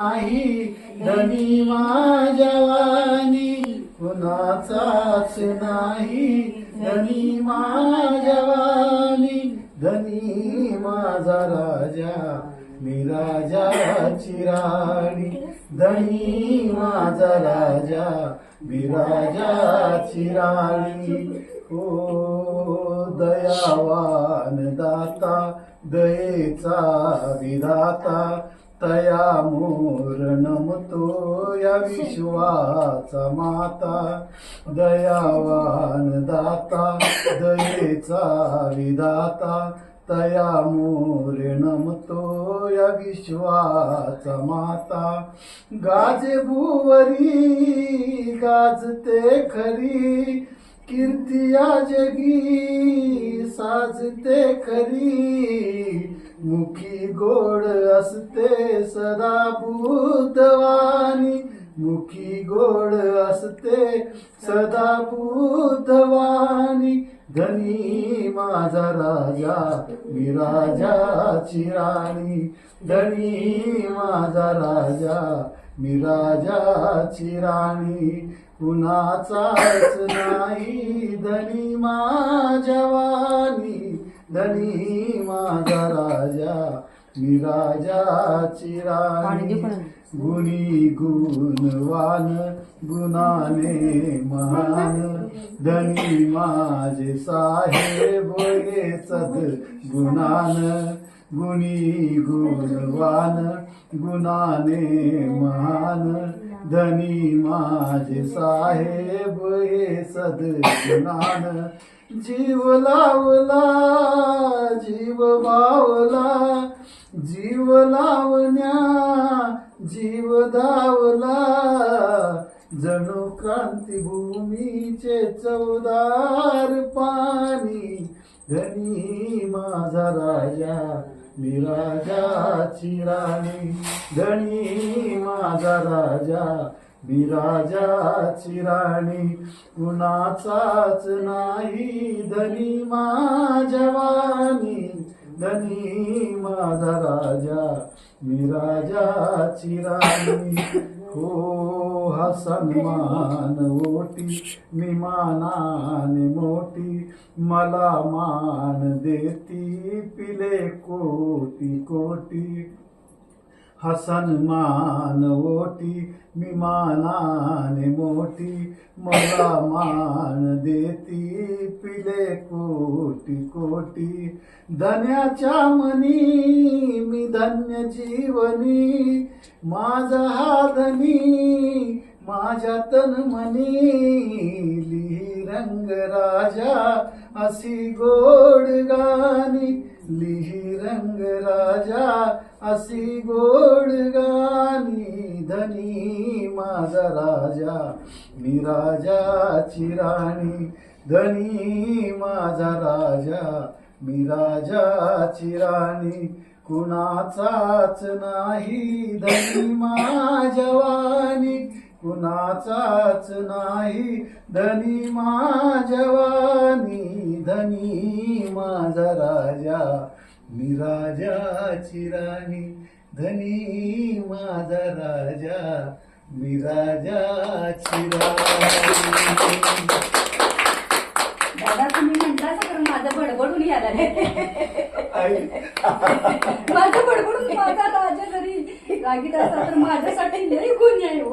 नाही धनी माझ्यावानी कुणाचाच नाही धनी माझ्यावानी धनी माझा राजा मी राजाची राणी धनी माझा राजा मी राजाची राणी ओ दयावान दाता दयेचा विधाता तया मोर नमतो या विश्वाचा माता दयावान दाता दयेचा विधाता तया मोर नमतो या विश्वाचा माता गाजे भुवरी गाजते खरी कीर्ती या जगी साजते खरी मुखी गोड असते सदा बुद्धवाणी मुखी गोड असते सदा बुद्धवाणी धनी माझा राजा मी राजाची राणी धनी माझा राजा मी राजाची राणी कुणाचाच नाही धनी माझ्यावानी धनी माझा राजा मी राजाची राणी गुणी गुणवान गुणाने महान धनी माझे साहेब हे सद गुणान गुणी गुणवान गुणाने महान धनी माझे साहेब हे सद गुणान जीव लावला जीव भावला जीव लावण्या जीव धावला जणू क्रांतिभूमीचे चवदार पाणी धनी माझा राजा मी राजाची राणी धनी माझा राजा मी राजाची राणी कुणाचाच नाही धनी माझ्यावानी धनी माझा राजा मी राजाची राणी हो हा सन्मान ओटी मी मानाने मोठी मला मान देती पिले कोटी कोटी हा सन्मान ओटी मी मानाने मोठी मला मान देती पिले कोटी कोटी धन्याच्या मनी मी धन्य जीवनी माझा हा धनी माझ्या तन मनी लिही रंग राजा अशी गोड गाणी लिही रंग राजा अशी गोड गाणी धनी माझा राजा मी राजाची राणी धनी माझा राजा मी राजाची राणी कुणाचाच नाही धनी माझ्यावानी कुणाचाच नाही धनी माझ्यावानी धनी माझा राजा मी राजाची राणी धनी माझा राजा मी राजाची राणी दादा तुम्ही म्हणता सगळं माझं बडबडून यायला माझं बडबडून माझा राजा जरी रागीत असता तर माझ्यासाठी लई